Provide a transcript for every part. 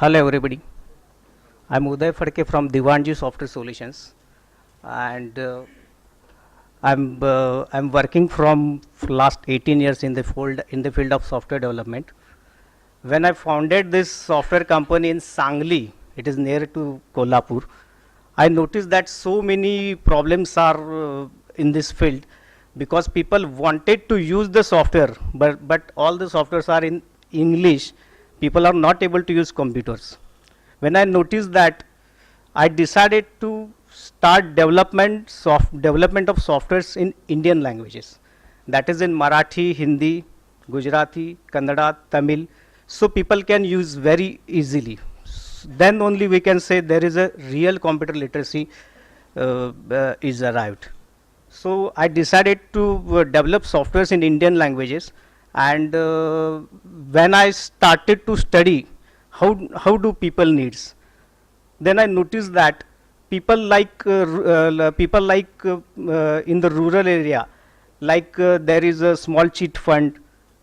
Hello everybody. I'm Uday Phadke from Divanji Software Solutions, and I'm working from last 18 years in the field of software development. When I founded this software company in Sangli, it is near to Kolhapur, I noticed that so many problems are in this field because people wanted to use the software, but all the softwares are in English. People are not able to use computers. When I noticed that, I decided to start development of softwares in Indian languages, that is in Marathi, Hindi, Gujarati, Kannada, Tamil, so people can use very easily. Then only we can say there is a real computer literacy is arrived. So I decided to develop softwares in Indian languages, and when I started to study how do people needs, then I noticed that people like in the rural area, like there is a small cheat fund,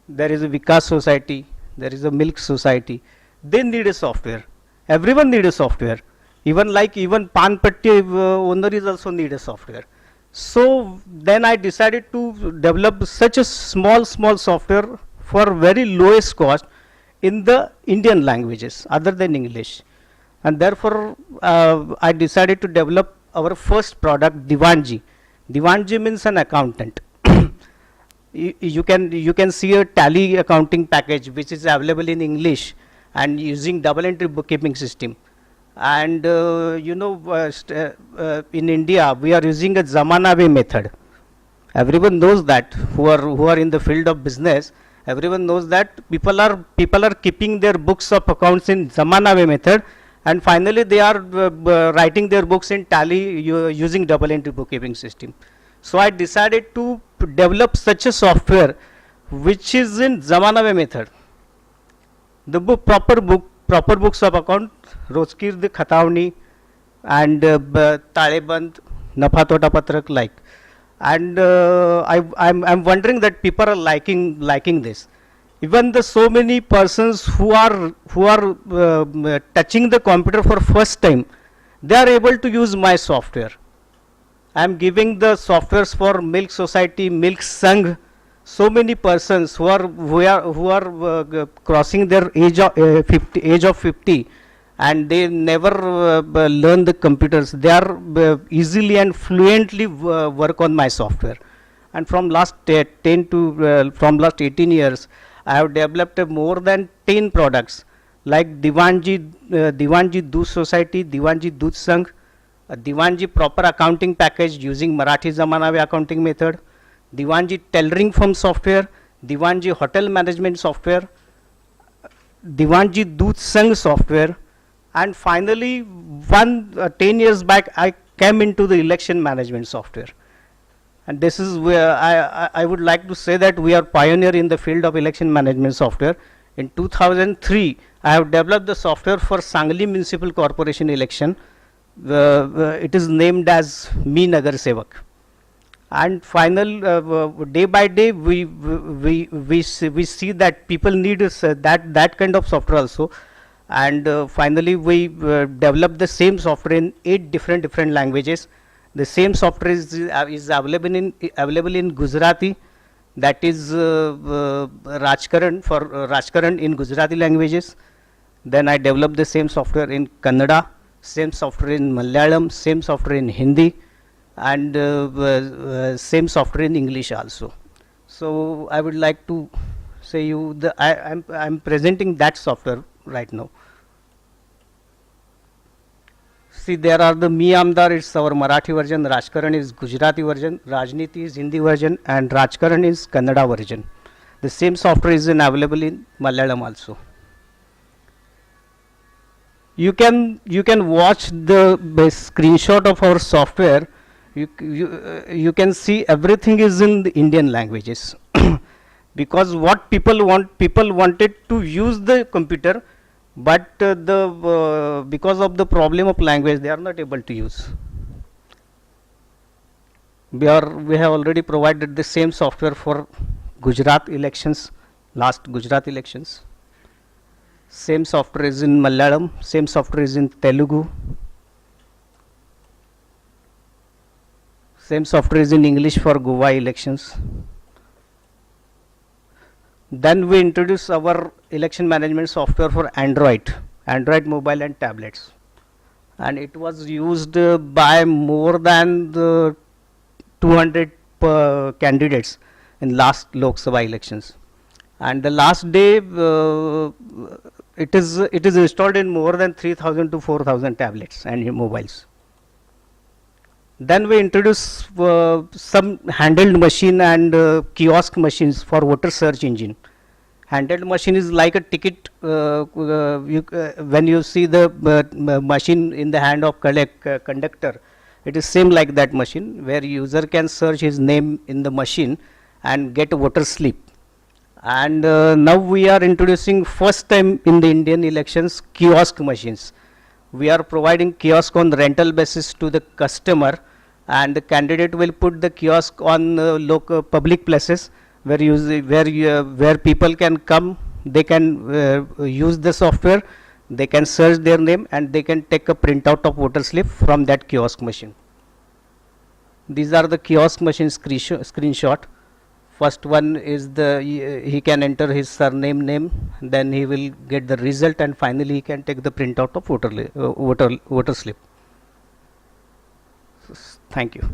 there is a Vikas society, there is a milk society. They need a software. Everyone need a software. Even pan patti owner is also need a software. So then I decided to develop such a small software for very lowest cost in the Indian languages other than English, and therefore I decided to develop our first product, Divanji. Divanji means an accountant. You can see a tally accounting package which is available in English and using double entry bookkeeping system. And in India we are using a Zamanavi method. Everyone knows that who are in the field of business. Everyone knows that people are keeping their books of accounts in Zamanavi method, and finally they are writing their books in tally using double entry bookkeeping system. So I decided to develop such a software which is in Zamanavi method. The proper books of account, Rozkird, Khatavni, and Taleband, Nafa Tota Patrak, like. And I'm wondering that people are liking this. Even the so many persons who are touching the computer for first time, they are able to use my software. I'm giving the softwares for Milk Society, Milk Sangh. So many persons who are crossing their age of 50, and they never learn the computers. They are easily and fluently work on my software. And from last 18 years, I have developed more than 10 products like Divanji Doot Society, Divanji Doot Sangh, Divanji proper accounting package using Marathi Zamanavi accounting method, Divanji tailoring firm software, Divanji hotel management software, Divanji Doot Sangh software, and finally 10 years back I came into the election management software. And this is where I would like to say that we are pioneer in the field of election management software. In 2003, I have developed the software for Sangli Municipal Corporation election. It is named as Me Nagar Sevak. And day by day we see that people need that kind of software also. And finally we developed the same software in 8 different languages. The same software is available in Gujarati, that is Rajkaran, for Rajkaran in Gujarati languages. Then I developed the same software in Kannada, same software in Malayalam, same software in Hindi, and same software in English also. So I would like to say you I'm presenting that software right now. See, there are the Me Amdar, it's our Marathi version, Rajkaran is Gujarati version, Rajniti is Hindi version, and Rajkaran is Kannada version. The same software is available in Malayalam also. You can watch the screenshot of our software. You can see everything is in the Indian languages. Because what people wanted to use the computer, but because of the problem of language they are not able to use. We have already provided the same software for Gujarat elections, last Gujarat elections. Same software is in Malayalam, same software is in Telugu, same software is in English for Goa elections. Then we introduce our election management software for Android mobile and tablets, and it was used by more than 200 candidates in last Lok Sabha elections. And the last day it is installed in more than 3000 to 4000 tablets and mobiles. Then we introduce some handheld machine and kiosk machines for voter search engine. Handheld machine is like a ticket. When you see the machine in the hand of conductor, it is same like that machine, where user can search his name in the machine and get a voter slip. And now we are introducing first time in the Indian elections kiosk machines. We are providing kiosk on rental basis to the customer, and the candidate will put the kiosk on local public places where people can come. They can use the software, they can search their name, and they can take a printout of voter slip from that kiosk machine. These are the kiosk machine screenshot. First one is he can enter his surname, name, then he will get the result, and finally he can take the printout of voter slip. Thank you.